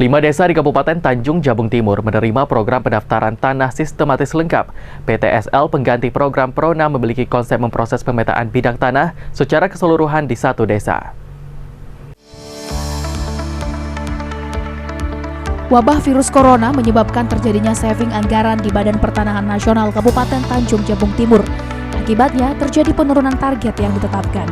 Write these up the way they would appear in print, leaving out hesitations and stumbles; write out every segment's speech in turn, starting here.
5 desa di Kabupaten Tanjung Jabung Timur menerima program pendaftaran tanah sistematis lengkap. PTSL pengganti program Prona memiliki konsep memproses pemetaan bidang tanah secara keseluruhan di satu desa. Wabah virus corona menyebabkan terjadinya saving anggaran di Badan Pertanahan Nasional Kabupaten Tanjung Jabung Timur. Akibatnya terjadi penurunan target yang ditetapkan.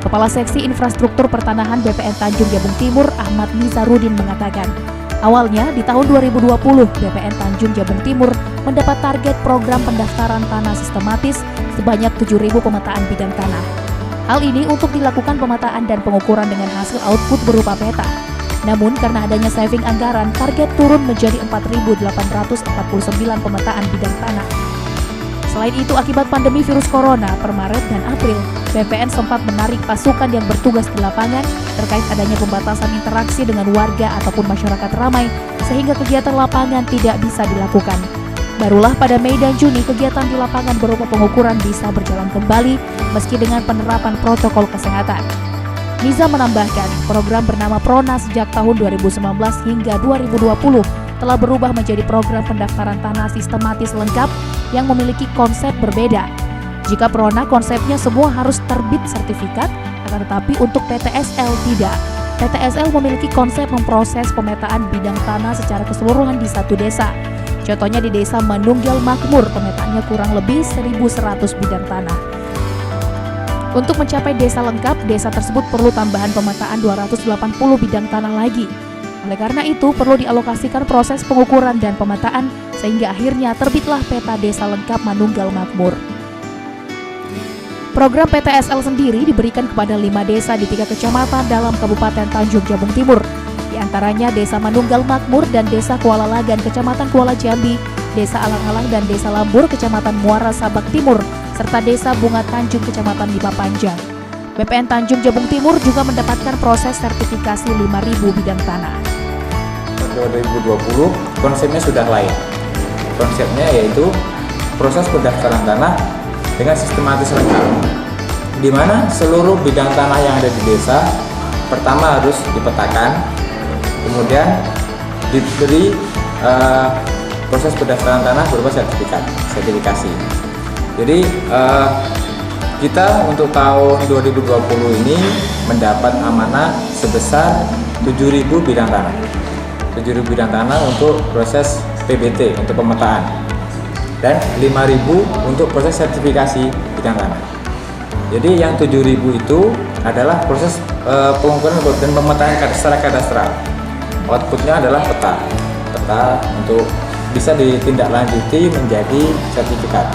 Kepala Seksi Infrastruktur Pertanahan BPN Tanjung Jabung Timur, Ahmad Nizarudin mengatakan, awalnya di tahun 2020, BPN Tanjung Jabung Timur mendapat target program pendaftaran tanah sistematis sebanyak 7.000 pemetaan bidang tanah. Hal ini untuk dilakukan pemetaan dan pengukuran dengan hasil output berupa peta. Namun karena adanya saving anggaran, target turun menjadi 4.849 pemetaan bidang tanah. Selain itu, akibat pandemi virus corona per Maret dan April, BPN sempat menarik pasukan yang bertugas di lapangan terkait adanya pembatasan interaksi dengan warga ataupun masyarakat ramai, sehingga kegiatan lapangan tidak bisa dilakukan. Barulah pada Mei dan Juni, kegiatan di lapangan berupa pengukuran bisa berjalan kembali meski dengan penerapan protokol kesehatan. Niza menambahkan, program bernama Prona sejak tahun 2019 hingga 2020 telah berubah menjadi program pendaftaran tanah sistematis lengkap yang memiliki konsep berbeda. Jika Prona konsepnya semua harus terbit sertifikat, akan tetapi untuk PTSL tidak. PTSL memiliki konsep memproses pemetaan bidang tanah secara keseluruhan di satu desa. Contohnya di Desa Manunggal Makmur, pemetaannya kurang lebih 1.100 bidang tanah. Untuk mencapai desa lengkap, desa tersebut perlu tambahan pemetaan 280 bidang tanah lagi. Oleh karena itu, perlu dialokasikan proses pengukuran dan pemetaan, sehingga akhirnya terbitlah peta desa lengkap Manunggal Makmur. Program PTSL sendiri diberikan kepada 5 desa di 3 kecamatan dalam Kabupaten Tanjung Jabung Timur. Di antaranya Desa Manunggal Makmur dan Desa Kuala Lagan, Kecamatan Kuala Jambi, Desa Alang-Alang dan Desa Lambur, Kecamatan Muara Sabak Timur, serta Desa Bunga Tanjung, Kecamatan Lipa Panjang. BPN Tanjung Jabung Timur juga mendapatkan proses sertifikasi 5.000 bidang tanah. 2020 konsepnya sudah lain. Konsepnya yaitu proses pendaftaran tanah dengan sistematis lengkap, di mana seluruh bidang tanah yang ada di desa pertama harus dipetakan, kemudian diberi proses pendaftaran tanah berupa sertifikasi. Jadi kita untuk tahun 2020 ini mendapat amanah sebesar 7.000 bidang tanah. 7.000 bidang tanah untuk proses PBT untuk pemetaan dan 5.000 untuk proses sertifikasi bidang tanah. Jadi yang 7.000 itu adalah proses pengukuran dan pemetaan secara kadastral. Outputnya adalah peta untuk bisa ditindaklanjuti menjadi sertifikat.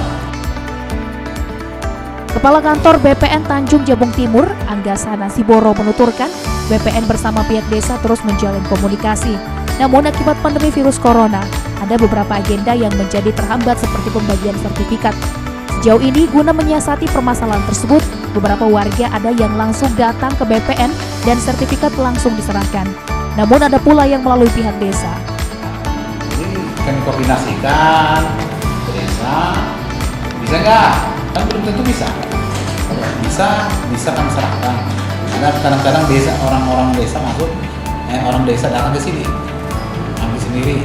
Kepala Kantor BPN Tanjung Jabung Timur, Anggasa Nasiboro menuturkan, BPN bersama pihak desa terus menjalin komunikasi. Namun akibat pandemi virus corona, ada beberapa agenda yang menjadi terhambat seperti pembagian sertifikat. Sejauh ini, guna menyiasati permasalahan tersebut, beberapa warga ada yang langsung datang ke BPN dan sertifikat langsung diserahkan. Namun ada pula yang melalui pihak desa. Ini kami koordinasikan ke desa, bisa nggak? Kan belum tentu bisa. Bisa kami serahkan. Karena kadang-kadang desa orang-orang desa masuk, orang desa datang ke sini, ambil sendiri,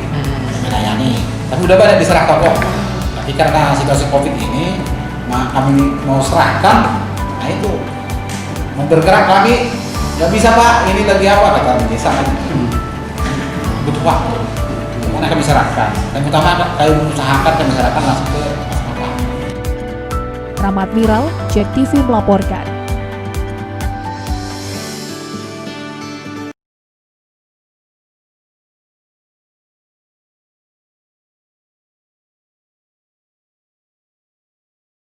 melayani. Tapi udah banyak diserahkan kok. Tapi karena situasi COVID ini, kami mau serahkan, nah itu mau bergerak lagi, nggak bisa Pak. Ini lagi apa kata desa? Butuh waktu. Mana kami serahkan. Dan utama kami usahakan kami serahkan langsung ke Rahmat Miral, JEK TV melaporkan.